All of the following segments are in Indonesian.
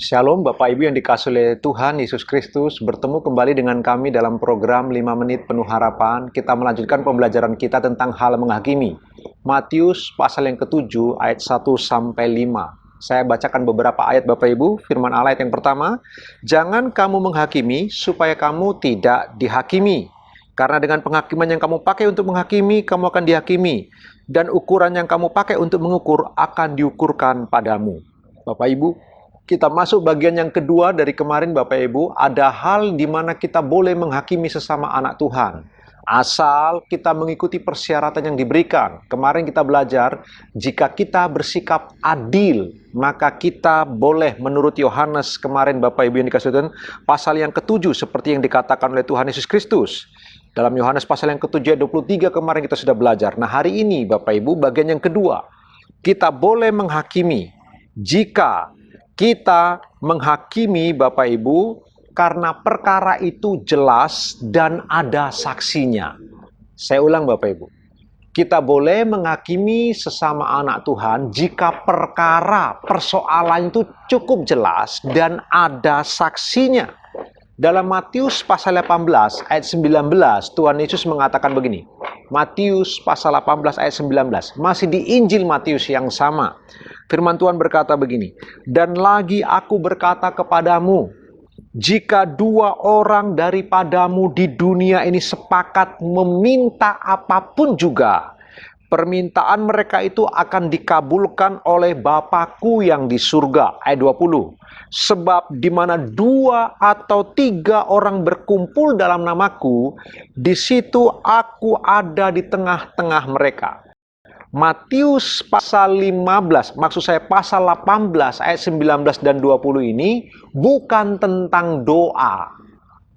Shalom Bapak Ibu yang dikasihi oleh Tuhan Yesus Kristus. Bertemu kembali dengan kami dalam program 5 menit penuh harapan. Kita melanjutkan pembelajaran kita tentang hal menghakimi. Matius pasal yang ke-7 ayat 1 sampai 5. Saya bacakan beberapa ayat Bapak Ibu. Firman Allah ayat yang pertama, "Jangan kamu menghakimi supaya kamu tidak dihakimi. Karena dengan penghakiman yang kamu pakai untuk menghakimi, kamu akan dihakimi. Dan ukuran yang kamu pakai untuk mengukur akan diukurkan padamu." Bapak Ibu, kita masuk bagian yang kedua dari kemarin Bapak Ibu. Ada hal di mana kita boleh menghakimi sesama anak Tuhan, asal kita mengikuti persyaratan yang diberikan. Kemarin kita belajar, jika kita bersikap adil, maka kita boleh menurut Yohanes kemarin Bapak Ibu yang dikasihi Tuhan, pasal yang ke-7 seperti yang dikatakan oleh Tuhan Yesus Kristus. Dalam Yohanes pasal yang ke-7 ayat 23 kemarin kita sudah belajar. Nah hari ini Bapak Ibu bagian yang kedua, kita boleh menghakimi jika kita menghakimi Bapak Ibu karena perkara itu jelas dan ada saksinya. Saya ulang Bapak Ibu. Kita boleh menghakimi sesama anak Tuhan jika persoalan itu cukup jelas dan ada saksinya. Dalam Matius pasal 18 ayat 19, Tuhan Yesus mengatakan begini. Matius pasal 18 ayat 19, masih di Injil Matius yang sama. Firman Tuhan berkata begini, "Dan lagi aku berkata kepadamu, jika dua orang daripadamu di dunia ini sepakat meminta apapun juga, permintaan mereka itu akan dikabulkan oleh Bapa-Ku yang di surga." Ayat 20. "Sebab di mana dua atau tiga orang berkumpul dalam namaku, di situ aku ada di tengah-tengah mereka." Matius pasal 15, maksud saya pasal 18 ayat 19 dan 20 ini bukan tentang doa.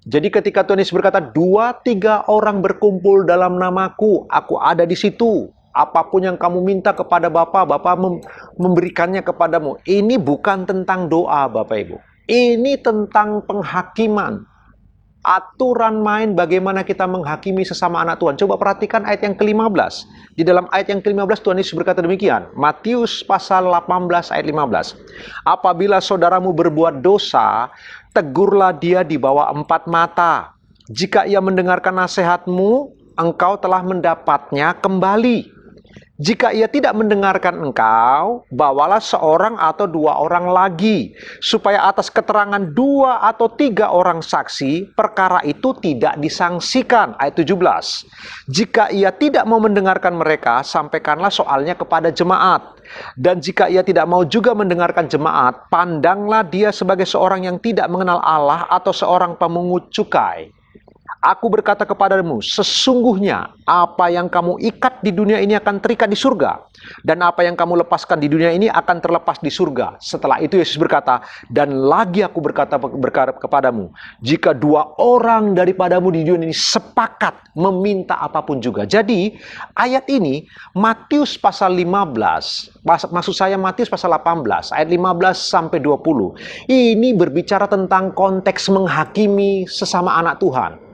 Jadi ketika Tuhan Yesus berkata, "Dua, tiga orang berkumpul dalam namaku, aku ada di situ. Apapun yang kamu minta kepada Bapa, Bapa memberikannya kepadamu." Ini bukan tentang doa Bapak Ibu. Ini tentang penghakiman. Aturan main bagaimana kita menghakimi sesama anak Tuhan. Coba perhatikan ayat yang ke-15. Di dalam ayat yang ke-15 Tuhan Yesus berkata demikian. Matius pasal 18 ayat 15. "Apabila saudaramu berbuat dosa, tegurlah dia di bawah empat mata. Jika ia mendengarkan nasihatmu, engkau telah mendapatnya kembali. Jika ia tidak mendengarkan engkau, bawalah seorang atau dua orang lagi, supaya atas keterangan dua atau tiga orang saksi, perkara itu tidak disangsikan." Ayat 17. "Jika ia tidak mau mendengarkan mereka, sampaikanlah soalnya kepada jemaat. Dan jika ia tidak mau juga mendengarkan jemaat, pandanglah dia sebagai seorang yang tidak mengenal Allah atau seorang pemungut cukai. Aku berkata kepadamu, sesungguhnya apa yang kamu ikat di dunia ini akan terikat di surga, dan apa yang kamu lepaskan di dunia ini akan terlepas di surga." Setelah itu Yesus berkata, "Dan lagi aku berkata kepadamu, jika dua orang daripadamu di dunia ini sepakat meminta apapun juga." Jadi ayat ini Matius pasal 15, maksud saya Matius pasal 18 ayat 15 sampai 20. Ini berbicara tentang konteks menghakimi sesama anak Tuhan.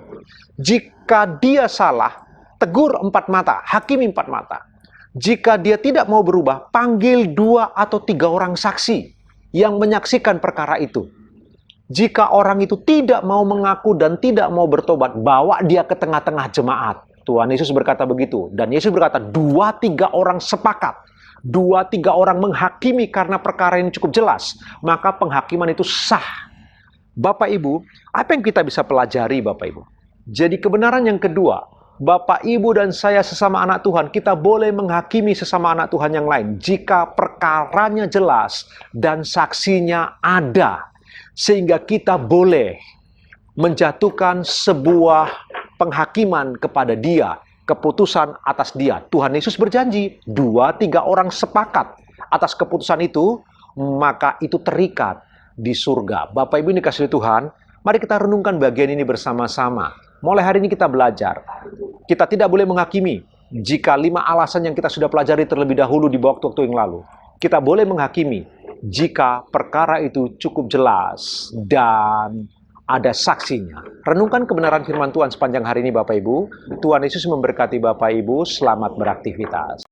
Jika dia salah, tegur empat mata, hakimi empat mata. Jika dia tidak mau berubah, panggil dua atau tiga orang saksi yang menyaksikan perkara itu. Jika orang itu tidak mau mengaku dan tidak mau bertobat, bawa dia ke tengah-tengah jemaat. Tuhan Yesus berkata begitu. Dan Yesus berkata, dua tiga orang sepakat. Dua tiga orang menghakimi karena perkara ini cukup jelas. Maka penghakiman itu sah. Bapak Ibu, apa yang kita bisa pelajari Bapak Ibu? Jadi kebenaran yang kedua, Bapak, Ibu, dan saya sesama anak Tuhan, kita boleh menghakimi sesama anak Tuhan yang lain jika perkaranya jelas dan saksinya ada. Sehingga kita boleh menjatuhkan sebuah penghakiman kepada dia, keputusan atas dia. Tuhan Yesus berjanji, dua, tiga orang sepakat atas keputusan itu, maka itu terikat di surga. Bapak Ibu yang dikasihi Tuhan, mari kita renungkan bagian ini bersama-sama. Mulai hari ini kita belajar. Kita tidak boleh menghakimi jika 5 alasan yang kita sudah pelajari terlebih dahulu di waktu-waktu yang lalu. Kita boleh menghakimi jika perkara itu cukup jelas dan ada saksinya. Renungkan kebenaran firman Tuhan sepanjang hari ini Bapak Ibu. Tuhan Yesus memberkati Bapak Ibu. Selamat beraktivitas.